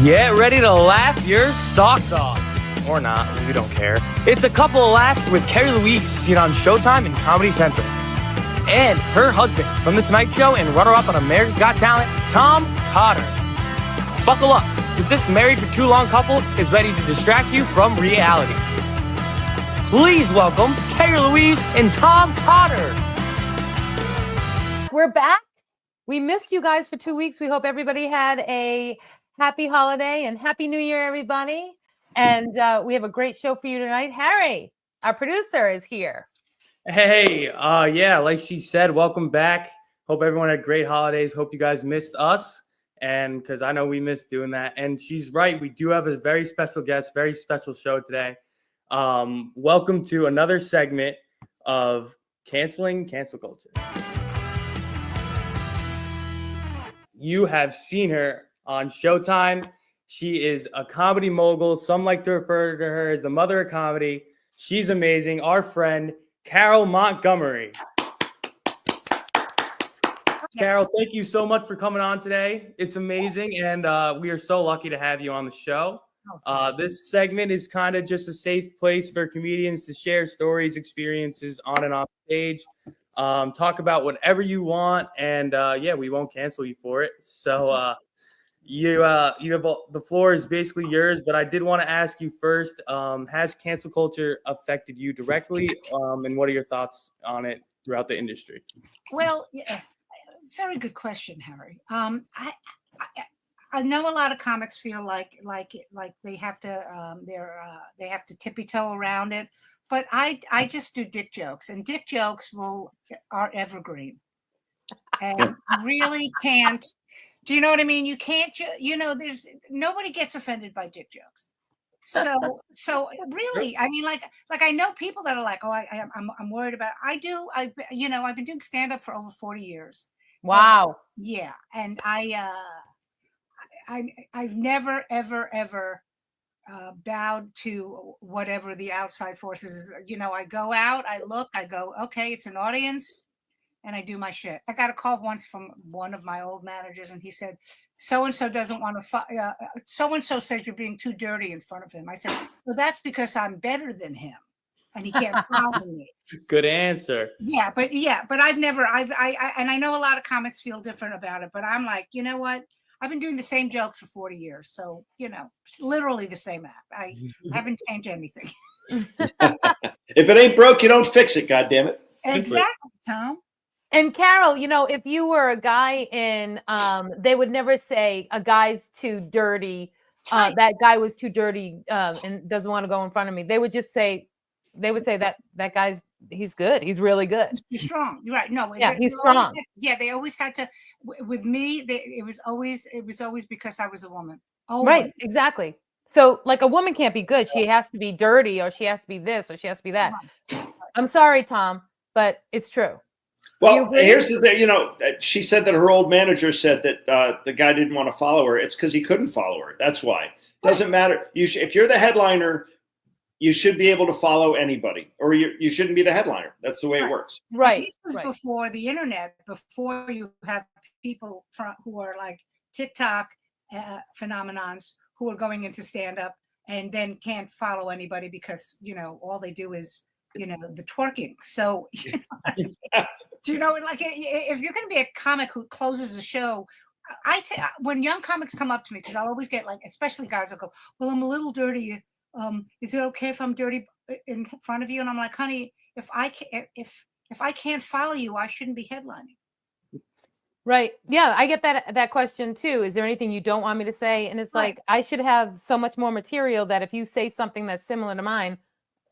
Get ready to laugh your socks off. Or not, we don't care. It's a couple of laughs with Carole Louise, seen on Showtime and Comedy Central. And her husband from The Tonight Show and runner-up on America's Got Talent, Tom Cotter. Buckle up, because this married for too long couple is ready to distract you from reality. Please welcome Carole Louise and Tom Cotter. We're back. We missed you guys for 2 weeks. We hope everybody had a happy holiday and happy new year, everybody. And we have a great show for you tonight. Harry, our producer, is here. Hey, yeah, like she said, welcome back. Hope everyone had great holidays. Hope you guys missed us. And because I know we missed doing that. And she's right. We do have a very special guest, very special show today. Welcome to another segment of Canceling Cancel Culture. You have seen her on Showtime. She is a comedy mogul. Some like to refer to her as the mother of comedy. She's amazing. Our friend, Carole Montgomery. Yes. Carole, thank you so much for coming on today. It's amazing, and we are so lucky to have you on the show. This segment is kind of just a safe place for comedians to share stories, experiences on and off stage. Talk about whatever you want, and yeah, we won't cancel you for it. So you have the floor is basically yours. But I did want to ask you first: has cancel culture affected you directly, and what are your thoughts on it throughout the industry? Well, yeah, very good question, Harry. I know a lot of comics feel like they have to they have to tippy-toe around it. But I just do dick jokes, and dick jokes are evergreen, and really can't. Do you know what I mean? You can't. There's nobody gets offended by dick jokes. So really, I mean, like I know people that are like, oh, I'm worried about. I've been doing stand up for over 40 years. Wow. And, yeah, and I've never ever. Bowed to whatever the outside forces. I go out, I look, I go, okay, it's an audience, and I do my shit. I got a call once from one of my old managers, and he said, so-and-so doesn't want to, so-and-so says you're being too dirty in front of him. I said, well, that's because I'm better than him, and he can't follow me. Good answer. Yeah, but I've never, and I know a lot of comics feel different about it, but I'm like, you know what? I've been doing the same jokes for 40 years. So, it's literally the same app. I haven't changed anything. If it ain't broke, you don't fix it, goddammit. Exactly, Tom. And Carole, if you were a guy they would never say a guy's too dirty. Right. That guy was too dirty and doesn't want to go in front of me. They would say that guy's, he's good. He's really good. He's strong. You're right. No, yeah, he's strong. They always had to. With me, it was always because I was a woman. Always. Right. Exactly. So, like, a woman can't be good. She has to be dirty, or she has to be this, or she has to be that. Right. I'm sorry, Tom, but it's true. Well, here's the thing. She said that her old manager said that the guy didn't want to follow her. It's because he couldn't follow her. That's why. Doesn't matter. If you're the headliner, you should be able to follow anybody, or you shouldn't be the headliner. That's the way it works. Right. This was before the internet, before you have people who are like TikTok phenomenons who are going into stand-up and then can't follow anybody because, all they do is, the twerking. So, do you know, like, if you're going to be a comic who closes a show, when young comics come up to me, because I'll always get, like, especially guys will go, well, I'm a little dirty. Is it okay if I'm dirty in front of you? And I'm like, honey, if I can't follow you, I shouldn't be headlining. Right. Yeah, I get that question too. Is there anything you don't want me to say? And it's like, I should have so much more material that if you say something that's similar to mine,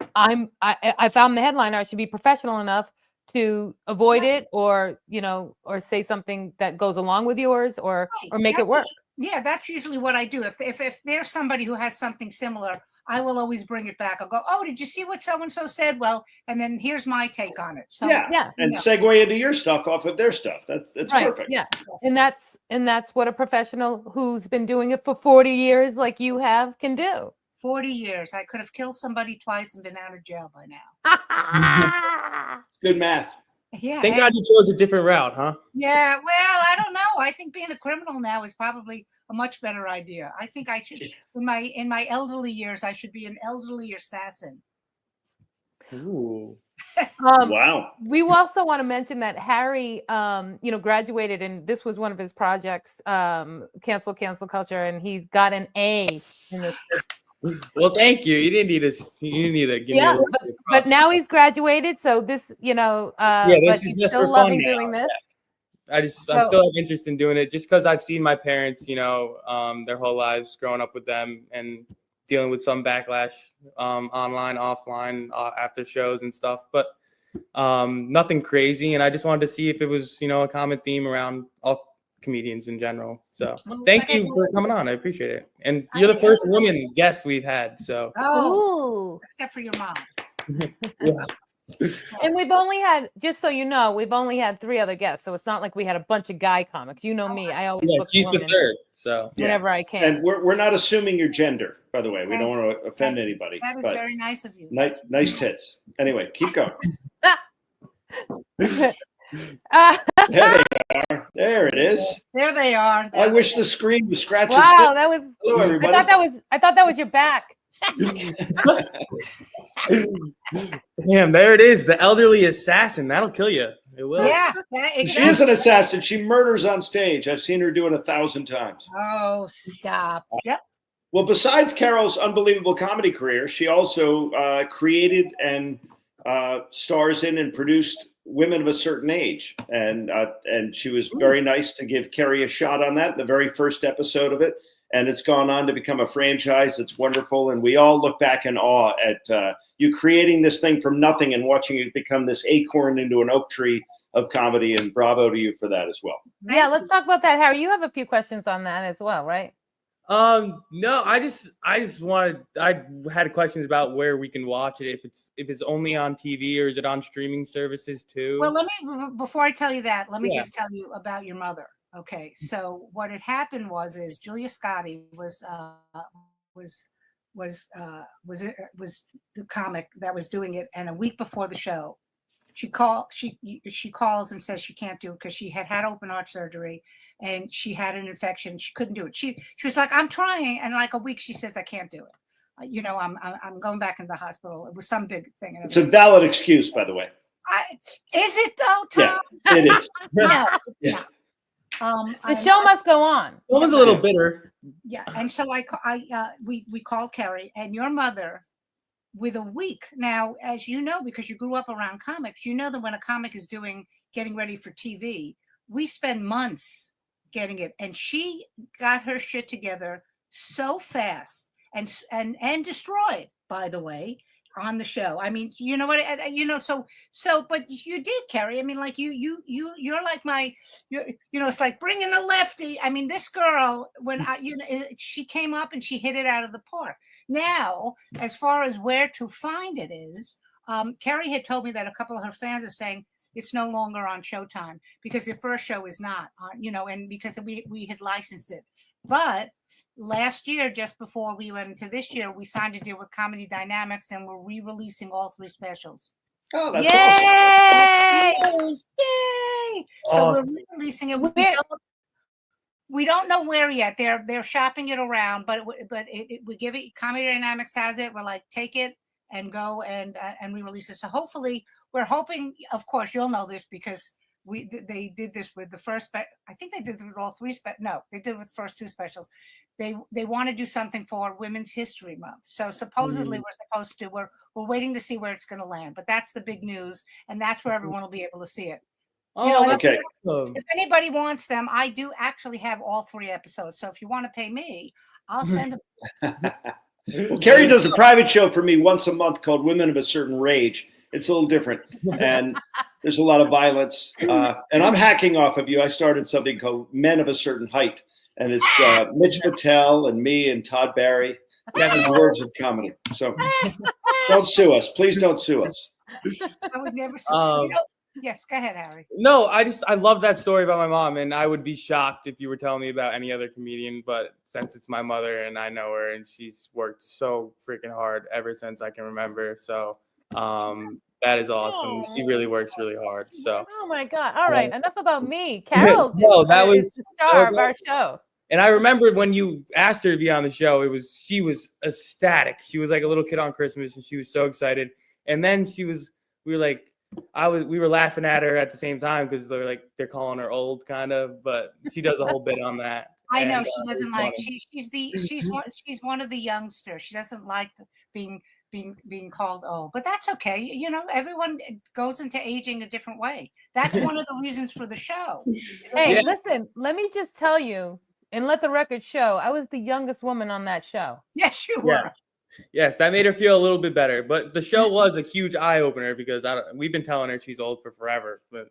if I'm the headliner, I should be professional enough to avoid it, or say something that goes along with yours, or make it work. Yeah, that's usually what I do. If there's somebody who has something similar, I will always bring it back. I'll go, oh, did you see what so-and-so said? Well, and then here's my take on it. So yeah. And segue into your stuff off of their stuff. That's right. Perfect. Yeah. And that's what a professional who's been doing it for 40 years like you have can do. 40 years. I could have killed somebody twice and been out of jail by now. Good math. Yeah. Thank God you chose a different route, huh? Yeah. Well, I don't know. I think being a criminal now is probably a much better idea. I think I should, in my elderly years, I should be an elderly assassin. Ooh. Wow. We also want to mention that Harry, graduated, and this was one of his projects, cancel culture, and he's got an A in this. Well, thank you. You didn't need to give me a little bit of but props. now he's graduated, so this, This but is he's just still for loving fun now. doing this. I still have interest in doing it just because I've seen my parents, their whole lives growing up with them and dealing with some backlash, online, offline, after shows and stuff, but nothing crazy. And I just wanted to see if it was, a common theme around all comedians in general. So thank you for coming on. I appreciate it. And you're the first woman guest we've had. So Except for your mom. yeah. And we've only had, just so you know, we've only had 3 other guests, so it's not like we had a bunch of guy comics. You know me, I always book she's women the third. So whenever I can. And we're not assuming your gender, by the way. We don't want to offend anybody. That is but very nice of you. Nice tits. Anyway, keep going. There they are. There it is. There they are. I wish the screen was scratching. Wow, that was. Hello, everybody. I thought that was your back. Damn, there it is. The elderly assassin. That'll kill you. It will. Yeah. She is an assassin. She murders on stage. I've seen her do it 1,000 times. Oh, stop. Yep. Well, besides Carole's unbelievable comedy career, she also created and stars in and produced Women of a Certain Age. And she was very nice to give Kerry a shot on that, the very first episode of it. And it's gone on to become a franchise. It's wonderful. And we all look back in awe at you creating this thing from nothing and watching it become this acorn into an oak tree of comedy. And bravo to you for that as well. Yeah, let's talk about that, Harry. You have a few questions on that as well, right? No, I had questions about where we can watch it. If it's only on TV or is it on streaming services too? Well, before I tell you that, let me just tell you about your mother. Okay, so what had happened is Julia Scotti was the comic that was doing it, and a week before the show, she calls and says she can't do it because she had open heart surgery and she had an infection. She couldn't do it. She was like, I'm trying, and like a week she says I can't do it. I'm going back into the hospital. It was some big thing. It's a valid excuse, by the way. Is it though, Tom? Yeah, it is. No. Yeah. The show must go on. It was a little bitter. Yeah, and so we called Kerry and your mother with a week. Now, as you know, because you grew up around comics, you know that when a comic is getting ready for TV, we spend months getting it, and she got her shit together so fast and destroyed, by the way, on the show. I mean, you know what? But you did, Kerry. I mean, like you're like it's like bringing a lefty. I mean, this girl, when she came up and she hit it out of the park. Now, as far as where to find it is, Kerry had told me that a couple of her fans are saying it's no longer on Showtime because the first show is not on, and because we had licensed it. But last year, just before we went into this year, we signed a deal with Comedy Dynamics and we're re-releasing all 3 specials. Oh, that's awesome. Yay! So Awesome. we're re-releasing it. We don't know where yet. They're shopping it around, but we give it. Comedy Dynamics has it. We're like, take it and go and re-release it. So hopefully, we're hoping. Of course, you'll know this because they did this with the first. I think they did it with all 3. No, they did it with the first 2 specials. They want to do something for Women's History Month. So supposedly we're supposed to. We're waiting to see where it's going to land. But that's the big news, and that's where everyone will be able to see it. Okay. If anybody wants them, I do actually have all 3 episodes. So if you want to pay me, I'll send them. Well, Kerry does a private show for me once a month called Women of a Certain Rage. It's a little different, and there's a lot of violence. And I'm hacking off of you. I started something called Men of a Certain Height, and it's Mitch Patel and me and Todd Barry. That's words of comedy. So don't sue us. Please don't sue us. I would never sue. Yes, go ahead, Harry. No, I love that story about my mom, and I would be shocked if you were telling me about any other comedian, but since it's my mother and I know her and she's worked so freaking hard ever since I can remember. So That is awesome. Oh. She really works really hard. So. Oh my God! All right, enough about me. Carole No, is the star of our show. And I remember when you asked her to be on the show, she was ecstatic. She was like a little kid on Christmas, and she was so excited. And then we were laughing at her at the same time because they're calling her old, kind of. But she does a whole bit on that. I know and, she doesn't like. She's one of the youngsters. She doesn't like being called old, but that's okay. You know, everyone goes into aging a different way. That's one of the reasons for the show. Hey, listen, let me just tell you, and let the record show, I was the youngest woman on that show. Yes, you were. Yes, that made her feel a little bit better. But the show was a huge eye opener because we've been telling her she's old for forever. But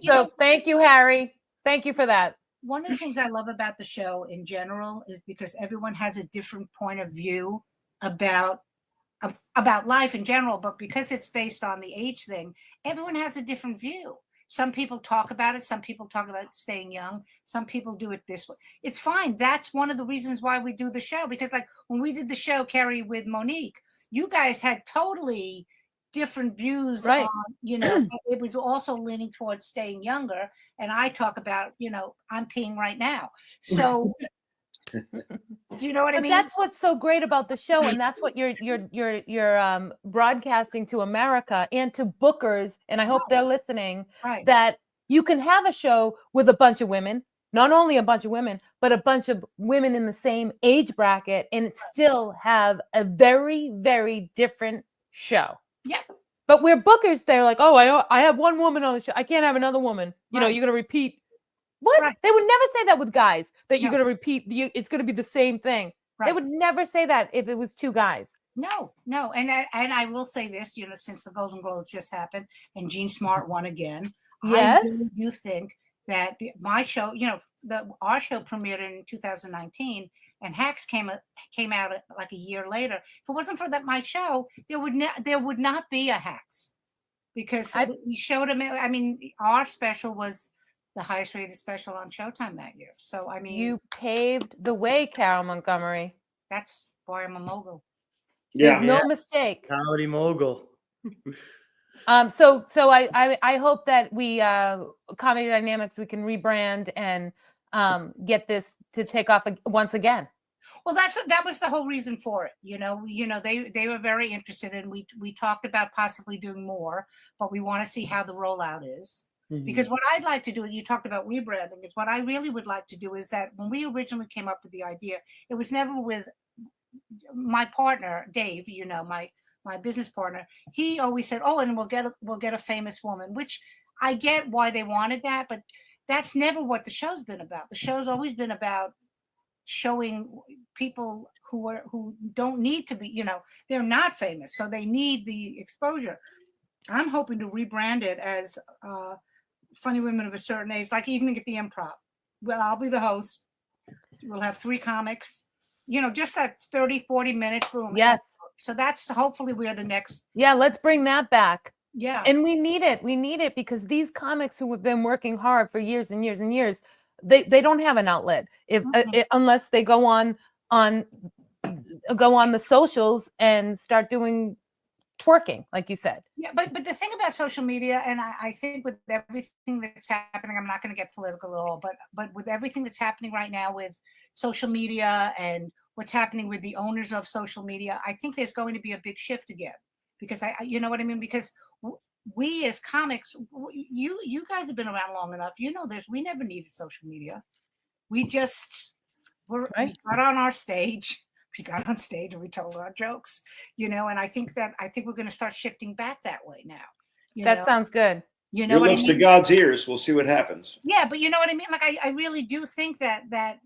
So thank you, Harry. Thank you for that. One of the things I love about the show in general is because everyone has a different point of view about life in general, but because it's based on the age thing, everyone has a different view. Some people talk about it. Some people talk about staying young. Some people do it this way. It's fine. That's one of the reasons why we do the show, because like when we did the show, Carrie, with Monique, you guys had totally different views right. on, it was also leaning towards staying younger. And I talk about, I'm peeing right now. So do you know what I mean? That's what's so great about the show. And that's what you're broadcasting to America and to bookers. And I hope they're listening, that you can have a show with a bunch of women, not only a bunch of women, but a bunch of women in the same age bracket, and still have a very, very different show. Yeah. But we're bookers, they're like, oh, I have one woman on the show. I can't have another woman. You're going to repeat. What? Right. They would never say that with guys, that you're going to repeat. It's going to be the same thing. Right. They would never say that if it was two guys. No. And I will say this, since the Golden Globes just happened and Jean Smart won again. Yes. I really do think that my show, our show premiered in 2019. And Hacks came out like a year later. If it wasn't for my show, there would not be a Hacks, because we showed them. I mean, our special was the highest rated special on Showtime that year. So I mean, you paved the way, Carole Montgomery. That's why I'm a mogul. Yeah, there's no mistake. Comedy mogul. So I hope that we Comedy Dynamics, we can rebrand and get this to take off once again. Well, that was the whole reason for it. They were very interested, and we talked about possibly doing more, but we want to see how the rollout is. Mm-hmm. Because what I'd like to do, you talked about rebranding, is what I really would like to do is that when we originally came up with the idea, it was never with my partner, Dave, my business partner. He always said, oh, and we'll get a famous woman, which I get why they wanted that, but that's never what the show's been about. The show's always been about showing people who don't need to be, they're not famous, so they need the exposure. I'm hoping to rebrand it as Funny Women of a Certain Age, like Evening at the Improv. Well, I'll be the host. We'll have 3 comics, just that 30-40 minutes. Boom. Yes. So that's hopefully where the next. Yeah, let's bring that back. Yeah. And we need it because these comics who have been working hard for years and years and years, they don't have an outlet unless they go on the socials and start doing twerking, like you said. Yeah, but the thing about social media, and I think with everything that's happening, I'm not going to get political at all, but with everything that's happening right now with social media and what's happening with the owners of social media, I think there's going to be a big shift again, because you know what I mean? Because we as comics, you guys have been around long enough. This. We never needed social media. We just we got on our stage. We got on stage and we told our jokes. And I think we're going to start shifting back that way now. That sounds good. You know what I mean? To God's ears. We'll see what happens. Yeah, but you know what I mean. Like I really do think that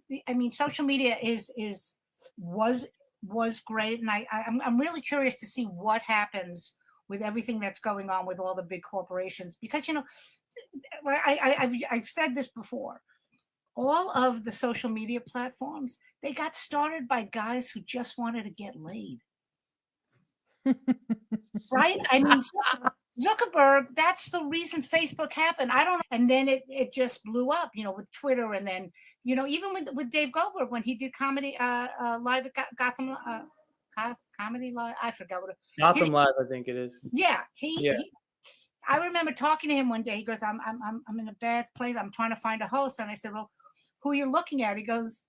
social media was great, and I'm really curious to see what happens with everything that's going on with all the big corporations, because I've said this before. All of the social media platforms, they got started by guys who just wanted to get laid. Right? I mean, Zuckerberg, that's the reason Facebook happened. I don't know. And then it just blew up, with Twitter. And then, even with Dave Goldberg, when he did comedy live at Gotham Comedy Live. I forgot what. Gotham Live, I think it is. Yeah, Yeah. I remember talking to him one day. He goes, I'm in a bad place. I'm trying to find a host. And I said, well, who are you looking at? He goes,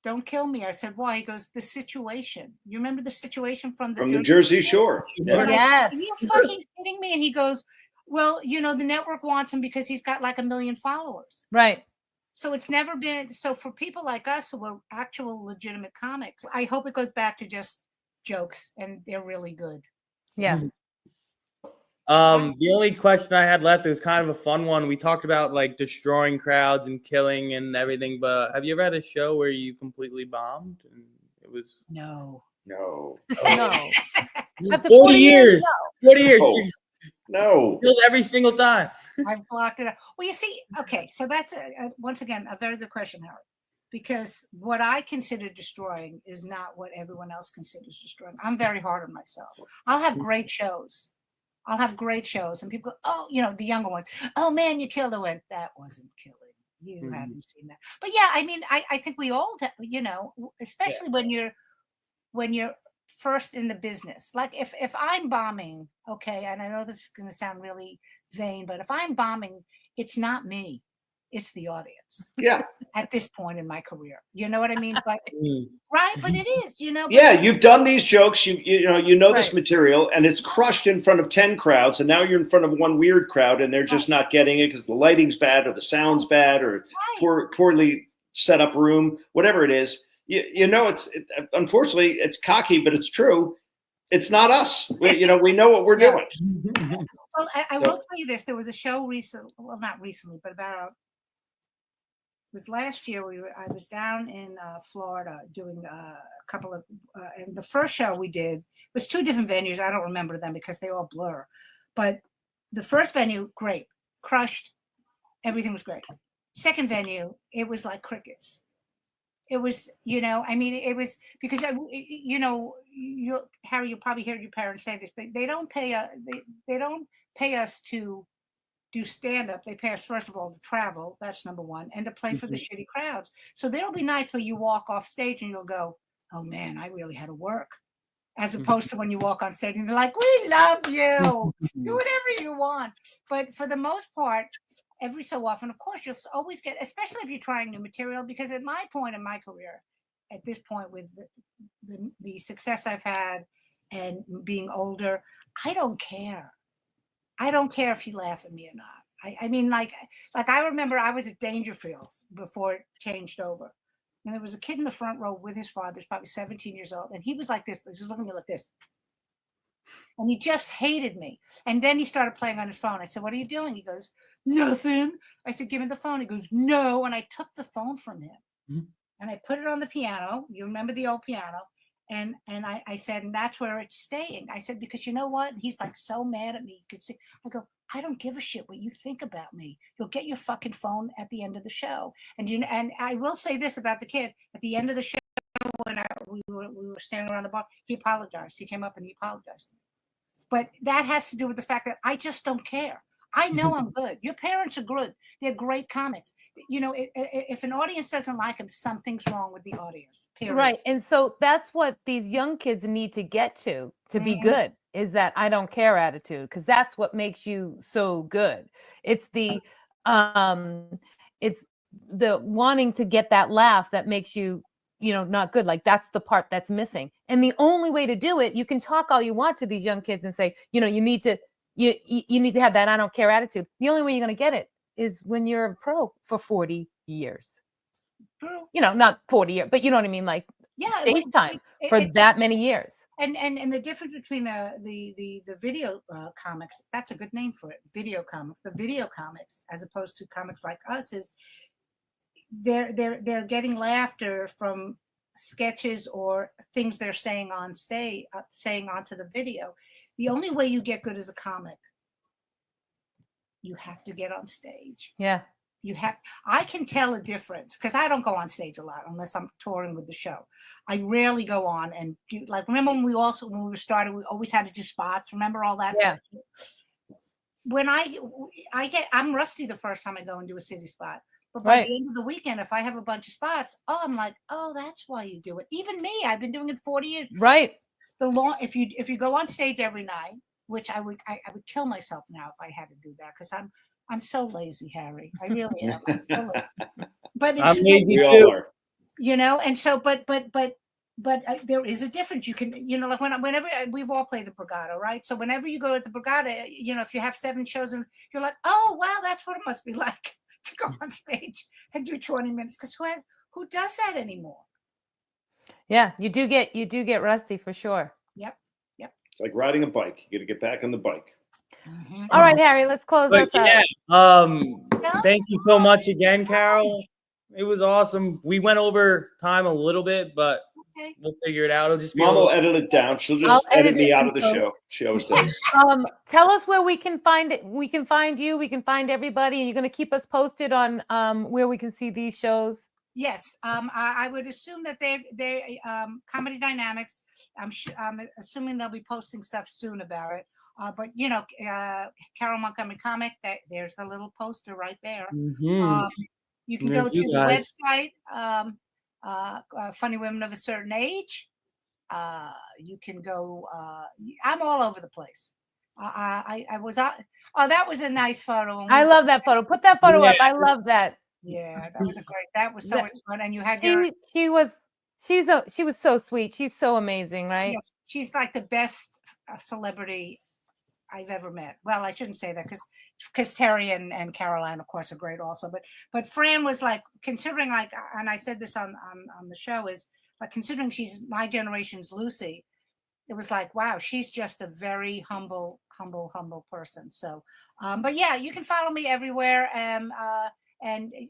don't kill me. I said, why? He goes, the situation. You remember the situation from the Jersey Shore? Yeah. And I Yes. said, are you fucking kidding me? And he goes, well, you know, the network wants him because he's got like 1 million followers. Right. So it's never been. So for people like us who are actual legitimate comics, I hope it goes back to just jokes, and they're really good. Yeah. The only question I had left is kind of a fun one. We talked about like destroying crowds and killing and everything, but have you ever had a show where you completely bombed and it was No. No. 40 years? 40 years. No. She No. killed every single time. I've blocked it out. Well, you see, okay, so that's once again a very good question, Howard, because what I consider destroying is not what everyone else considers destroying. I'm very hard on myself. I'll have great shows. And people go, oh, you know, the younger ones, oh man, you killed it. Went, that wasn't killing. You haven't seen that. But yeah, I mean, I think we all, you know, especially when you're first in the business. Like if I'm bombing, okay, and I know this is going to sound really vain, but if I'm bombing, it's not me, it's the audience. Yeah. At this point in my career, you know what I mean? But right, but it is, you know. Yeah, you've done these jokes. You know this Right. material, and it's crushed in front of 10 crowds, and now you're in front of one weird crowd, and they're just not getting it because the lighting's bad, or the sound's bad, or poorly set up room, whatever it is. You know, unfortunately it's cocky, but it's true. It's not us. We know what we're doing. Well, I will tell you this: there was a show recently, well, not recently, but about. It was last year. I was down in Florida doing a couple of, and the first show we did was 2 different venues. I don't remember them because they all blur. But the first venue, great, crushed, everything was great. Second venue, it was like crickets. It was, you know, I mean, it was because you know, Harry, you probably heard your parents say this. They don't pay they don't pay us to do stand up. They pay us, first of all, to travel. That's number one, and to play for the shitty crowds. So there'll be nights where you walk off stage and you'll go, "Oh man, I really had to work," as opposed to when you walk on stage and they're like, "We love you, do whatever you want." But for the most part, every so often, of course, you'll always get, especially if you're trying new material. Because at my point in my career, at this point with the success I've had and being older, I don't care. I don't care if you laugh at me or not. I mean, like I remember I was at Dangerfields before it changed over. And there was a kid in the front row with his father, probably 17 years old. And he was like this. He was looking at me like this. And he just hated me. And then he started playing on his phone. I said, what are you doing? He goes, nothing. I said, give me the phone. He goes, no. And I took the phone from him. And I put it on the piano. You remember the old piano. And I said, and that's where it's staying. I said, because you know what? And he's like so mad at me. You could see. I go, I don't give a shit what you think about me. You'll get your fucking phone at the end of the show. And I will say this about the kid. At the end of the show, when we were standing around the bar, he apologized. He came up and he apologized. But that has to do with the fact that I just don't care. I know I'm good. Your parents are good. They're great comics. You know, if an audience doesn't like them, something's wrong with the audience. Period. Right. And so that's what these young kids need to get to be good, is that I don't care attitude, because that's what makes you so good. It's the wanting to get that laugh that makes you, you know, not good. Like that's the part that's missing. And the only way to do it, you can talk all you want to these young kids and say, you know, you need to have that I don't care attitude. The only way you're going to get it is when you're a pro for 40 years. True. You know, not 40 years, but you know what I mean? Like stage time for that many years. And the difference between the video comics, that's a good name for it, video comics. The video comics, as opposed to comics like us, is they're getting laughter from sketches or things they're saying on stage, saying onto the video. The only way you get good as a comic, you have to get on stage. Yeah. I can tell a difference because I don't go on stage a lot unless I'm touring with the show. I rarely go on and do, like, remember when we were started, we always had to do spots. Remember all that? Yes. When I'm rusty the first time I go and do a city spot. But by the end of the weekend, if I have a bunch of spots, I'm like, oh, that's why you do it. Even me, I've been doing it 40 years. Right. if you go on stage every night, which I would kill myself now if I had to do that, because I'm so lazy, Harry. I really am. I'm so lazy. But it's, I'm lazy We all too. are. you know, and so but there is a difference. You can, you know, like whenever we've all played the Borgata, right? So whenever you go to the Borgata, you know, if you have 7 shows and you're like, oh wow, that's what it must be like to go on stage and do 20 minutes, because who does that anymore? Yeah, you do get rusty for sure. Yep. It's like riding a bike. You got to get back on the bike. Mm-hmm. All right, Harry, let's close But us out. yeah, thank you so much again, Carole. It was awesome. We went over time a little bit, but Okay. we'll figure it out. It'll just be a Mom will little. edit it down. She'll just I'll edit edit me it out in of the post. show. She always does. Tell us where we can find it. We can find you. We can find everybody. And you're going to keep us posted on where we can see these shows. Yes, I would assume that they Comedy Dynamics. I'm assuming they'll be posting stuff soon about it. But you know, Carole Montgomery Comic. There's the little poster right there. Mhm. You can There's go to you the guys. website, Funny Women of a Certain Age. You can go. I'm all over the place. I was out. Oh, that was a nice photo. I love that photo. Put that photo up. I love that. Yeah, that was a great. That was so That- much fun, and you had your. She was so sweet. She's so amazing, right? Yes, she's like the best celebrity I've ever met. Well, I shouldn't say that because Terry and Caroline, of course, are great also. But Fran was like, considering, like, and I said this on the show, is like, considering she's my generation's Lucy, it was like, wow, she's just a very humble person. So, but yeah, you can follow me everywhere. And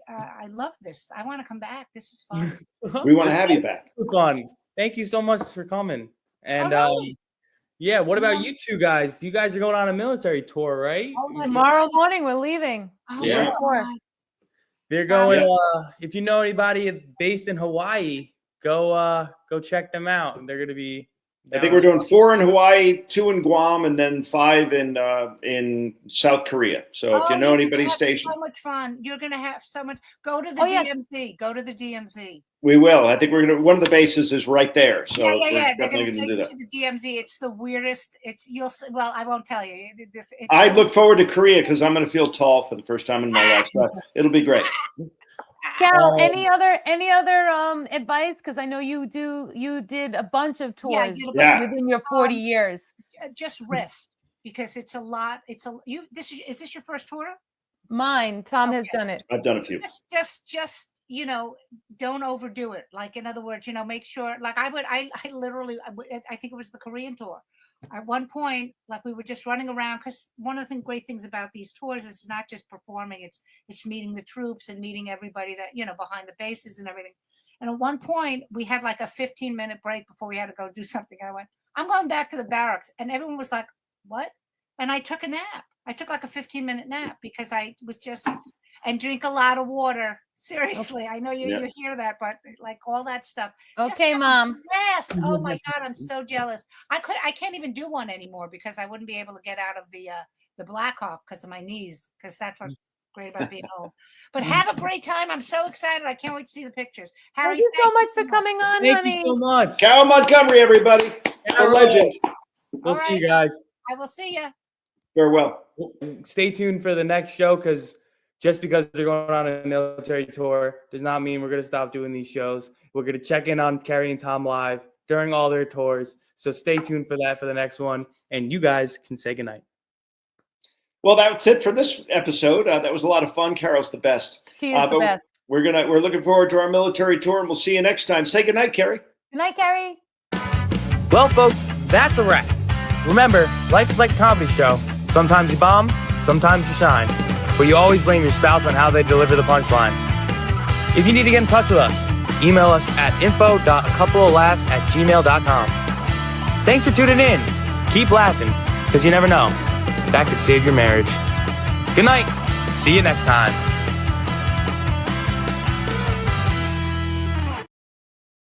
I love this. I want to come back. This was fun. We want to have you back. Fun. Thank you so much for coming. And All right. yeah, what about you two guys? You guys are going on a military tour, right? Oh my Tomorrow morning we're leaving. Oh, Yeah. my God. They're going. If you know anybody based in Hawaii, go check them out. They're gonna be. I think we're doing 4 in Hawaii, 2 in Guam, and then 5 in South Korea. So if you know you're gonna anybody have stationed, so much fun. You're gonna have so much. Go to the Oh, yeah. DMZ. Go to the DMZ. we will. I think we're gonna. One of the bases is right there, so Yeah. we're They're definitely gonna gonna take do you that. to the DMZ. It's the weirdest. Well, I won't tell you. It's I look forward to Korea because I'm gonna feel tall for the first time in my life. So it'll be great. Carole, any other advice? Because I know you did a bunch of Yeah, I tours did a Yeah. within your 40 years. just rest, because it's a lot. Is this your first tour? Mine, Tom has Okay. done it. I've done a few. Just you know, don't overdo it. Like, in other words, you know, make sure. Like I think it was the Korean tour. At one point, like, we were just running around, because one of the great things about these tours is it's not just performing; it's meeting the troops and meeting everybody that, you know, behind the bases and everything. And at one point, we had like a 15-minute break before we had to go do something. I went, I'm going back to the barracks, and everyone was like, "What?" And I took a nap. I took like a 15-minute nap, because I was just, and drink a lot of water. Seriously, I know you hear that, but like all that stuff. Okay, Mom. Yes. Oh my God, I'm so jealous. I can't even do one anymore, because I wouldn't be able to get out of the Blackhawk because of my knees, because that's what's great about being home. But have a great time. I'm so excited. I can't wait to see the pictures. Harry, Thank you so much for coming on, Thank honey. you so much. Carole Montgomery, everybody, a Carole. legend. We'll All see you right. guys. I will see you. Farewell. Stay tuned for the next show, because just because they're going on a military tour does not mean we're going to stop doing these shows. We're going to check in on Carrie and Tom live during all their tours. So stay tuned for that for the next one. And you guys can say goodnight. Well, that's it for this episode. That was a lot of fun. Carole's the best. She is the but best. We're looking forward to our military tour, and we'll see you next time. Say goodnight, Carrie. Good night, Carrie. Well, folks, that's a wrap. Remember, life is like a comedy show. Sometimes you bomb, sometimes you shine. But you always blame your spouse on how they deliver the punchline. If you need to get in touch with us, email us at info.coupleoflaughs@gmail.com. Thanks for tuning in. Keep laughing, because you never know. That could save your marriage. Good night. See you next time.